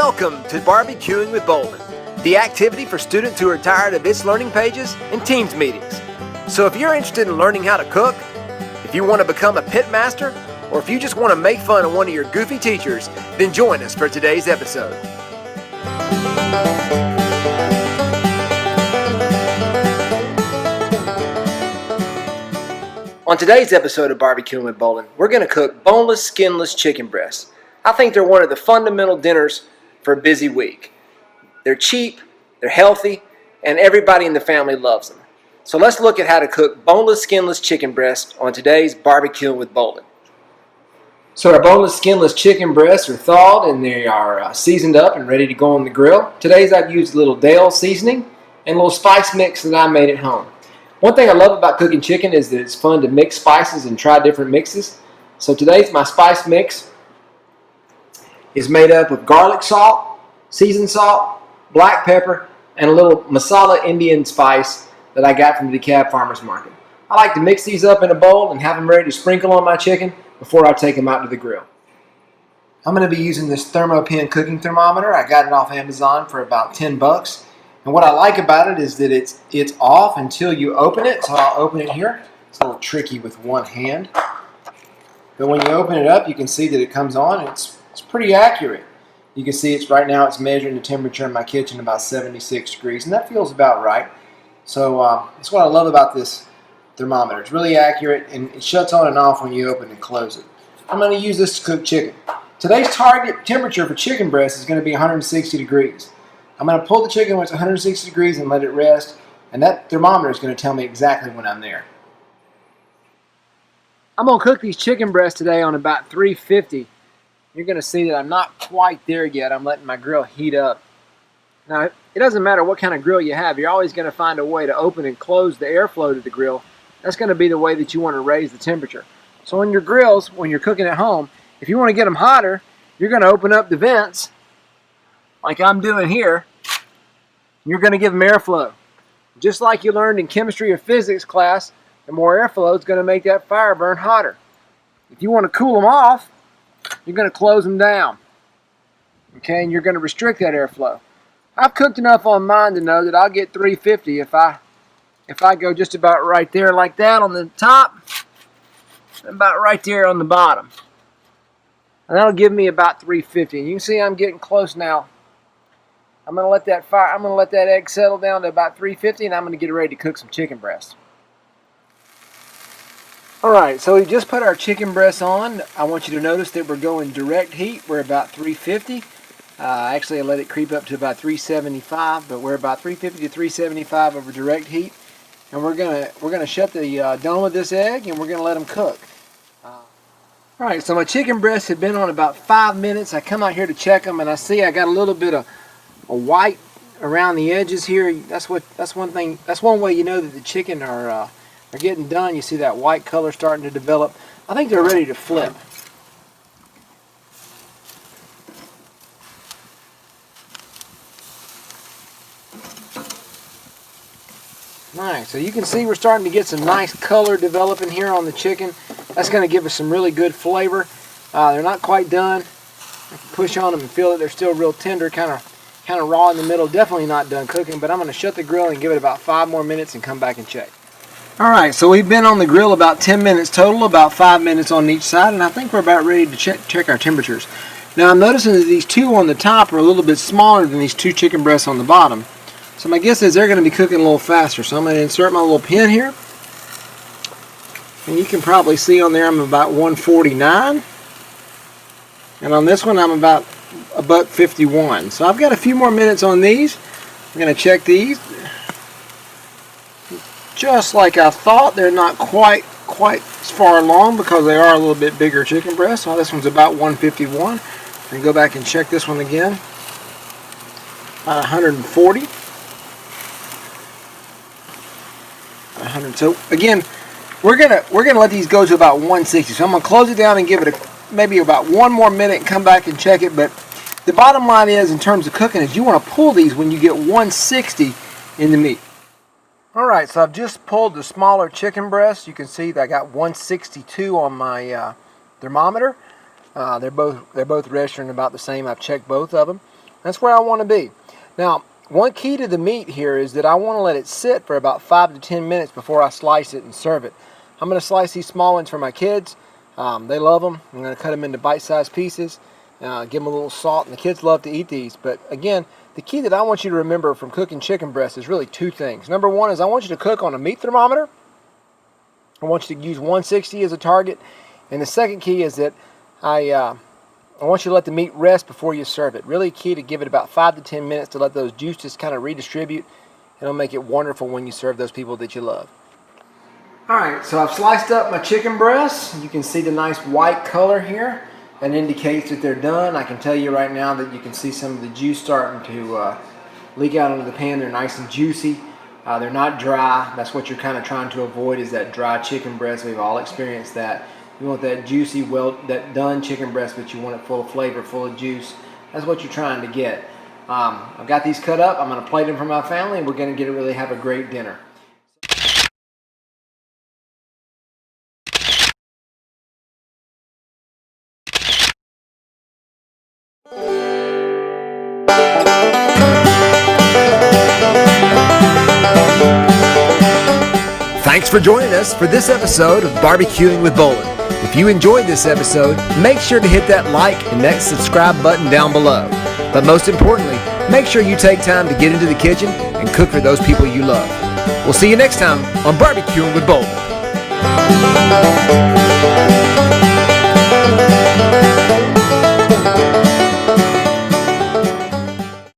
Welcome to Barbecuing with Bolen, the activity for students who are tired of its learning pages and Teams meetings. So if you're interested in learning how to cook, if you want to become a pit master, or if you just want to make fun of one of your goofy teachers, then join us for today's episode. On today's episode of Barbecuing with Bolen, we're going to cook boneless, skinless chicken breasts. I think they're one of the fundamental dinners for a busy week. They're cheap, they're healthy, and everybody in the family loves them. So let's look at how to cook boneless, skinless chicken breasts on today's Barbecuing with Bolen. So our boneless, skinless chicken breasts are thawed and they are seasoned up and ready to go on the grill. Today's I've used a little Dale seasoning and a little spice mix that I made at home. One thing I love about cooking chicken is that it's fun to mix spices and try different mixes. So today's my spice mix is made up of garlic salt, seasoned salt, black pepper, and a little masala Indian spice that I got from the DeKalb Farmers Market. I like to mix these up in a bowl and have them ready to sprinkle on my chicken before I take them out to the grill. I'm going to be using this ThermoPen cooking thermometer. I got it off Amazon for about 10 bucks. And what I like about it is that it's off until you open it. So I'll open it here. It's a little tricky with one hand. But when you open it up, you can see that it comes on. It's pretty accurate. You can see right now it's measuring the temperature in my kitchen about 76 degrees. And that feels about right. So that's what I love about this thermometer. It's really accurate and it shuts on and off when you open and close it. I'm going to use this to cook chicken. Today's target temperature for chicken breast is going to be 160 degrees. I'm going to pull the chicken when it's 160 degrees and let it rest, and that thermometer is going to tell me exactly when I'm there. I'm going to cook these chicken breasts today on about 350. You're going to see that I'm not quite there yet. I'm letting my grill heat up. Now, it doesn't matter what kind of grill you have. You're always going to find a way to open and close the airflow to the grill. That's going to be the way that you want to raise the temperature. So on your grills, when you're cooking at home, if you want to get them hotter, you're going to open up the vents like I'm doing here. You're going to give them airflow. Just like you learned in chemistry or physics class, the more airflow is going to make that fire burn hotter. If you want to cool them off, you're going to close them down. Okay, and you're going to restrict that airflow. I've cooked enough on mine to know that I'll get 350 if I go just about right there like that on the top, and about right there on the bottom. And that'll give me about 350. And you can see I'm getting close now. I'm going to let that egg settle down to about 350, and I'm going to get ready to cook some chicken breasts. Alright, so we just put our chicken breasts on. I want you to notice that we're going direct heat. We're about 350. Actually, I let it creep up to about 375, but we're about 350 to 375 over direct heat. And we're gonna shut the dome of this egg, and we're going to let them cook. Alright, so my chicken breasts have been on about 5 minutes. I come out here to check them, and I see I got a little bit of a white around the edges here. That's one way you know that the chicken are getting done. You see that white color starting to develop. I think they're ready to flip. Nice. So you can see we're starting to get some nice color developing here on the chicken. That's going to give us some really good flavor. They're not quite done. I can push on them and feel that they're still real tender, kind of raw in the middle. Definitely not done cooking, but I'm going to shut the grill and give it about 5 more minutes and come back and check. Alright, so we've been on the grill about 10 minutes total, about 5 minutes on each side, and I think we're about ready to check our temperatures. Now I'm noticing that these two on the top are a little bit smaller than these two chicken breasts on the bottom. So my guess is they're going to be cooking a little faster. So I'm going to insert my little pin here. And you can probably see on there I'm about 149. And on this one I'm about $1.51. So I've got a few more minutes on these. I'm going to check these. Just like I thought, they're not quite as far along because they are a little bit bigger chicken breasts. So this one's about 151. And go back and check this one again. About 140. 100. So again, we're gonna let these go to about 160. So I'm gonna close it down and give it maybe about 1 more minute and come back and check it. But the bottom line is, in terms of cooking, is you want to pull these when you get 160 in the meat. Alright, so I've just pulled the smaller chicken breasts. You can see that I got 162 on my thermometer. They're both registering about the same. I've checked both of them. That's where I want to be. Now, one key to the meat here is that I want to let it sit for about 5 to 10 minutes before I slice it and serve it. I'm going to slice these small ones for my kids. They love them. I'm going to cut them into bite-sized pieces, give them a little salt, and the kids love to eat these. But again, the key that I want you to remember from cooking chicken breast is really two things. Number one is I want you to cook on a meat thermometer. I want you to use 160 as a target. And the second key is that I want you to let the meat rest before you serve it. Really key to give it about 5 to 10 minutes to let those juices kind of redistribute. It'll make it wonderful when you serve those people that you love. Alright, so I've sliced up my chicken breasts. You can see the nice white color here. That indicates that they're done. I can tell you right now that you can see some of the juice starting to leak out into the pan. They're nice and juicy. They're not dry. That's what you're kind of trying to avoid, is that dry chicken breast. We've all experienced that. You want that juicy, that done chicken breast, but you want it full of flavor, full of juice. That's what you're trying to get. I've got these cut up. I'm going to plate them for my family, and we're going to get to really have a great dinner. Thanks for joining us for this episode of Barbecuing with Bolen. If you enjoyed this episode, make sure to hit that like and that subscribe button down below. But most importantly, make sure you take time to get into the kitchen and cook for those people you love. We'll see you next time on Barbecuing with Bolen.